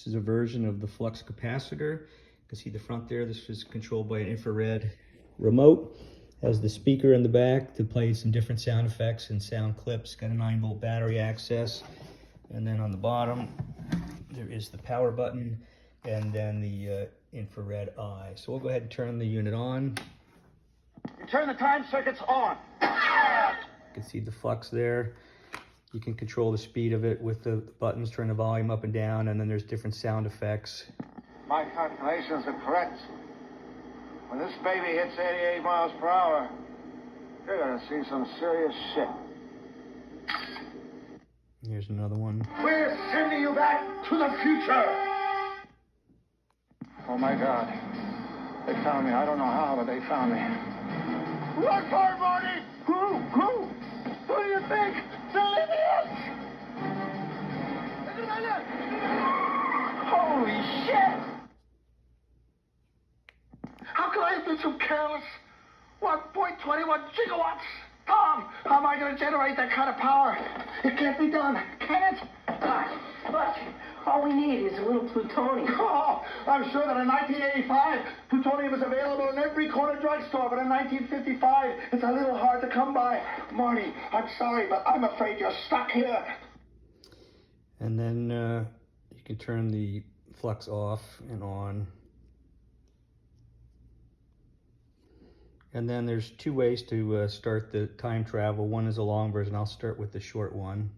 This is a version of the Flux capacitor. You can see the front there. This is controlled by an infrared remote. Has the speaker in the back to play some different sound effects and sound clips. Got a 9-volt battery access. And then on the bottom, there is the power button and then the infrared eye. So we'll go ahead and turn the unit on. You turn the time circuits on. You can see the Flux there. You can control the speed of it with the buttons, turn the volume up and down, and then there's different sound effects. My calculations are correct. When this baby hits 88 miles per hour, you're gonna see some serious shit. Here's another one. We're sending you back to the future! Oh my God. They found me. I don't know how, but they found me. Run for it, Marty! Who? Who do you think? The Libyans! Look at my neck! Holy shit! How could I have been so careless? 1.21 gigawatts! Tom, how am I going to generate that kind of power? It can't be done, can it? But all we need is a little plutonium. Oh, I'm sure that in 1985, plutonium is available in every corner drugstore, but in 1955, it's a little hard to come by. Marty, I'm sorry, but I'm afraid you're stuck here. And then you can turn the Flux off and on. And then there's two ways to start the time travel. One is a long version. I'll start with the short one.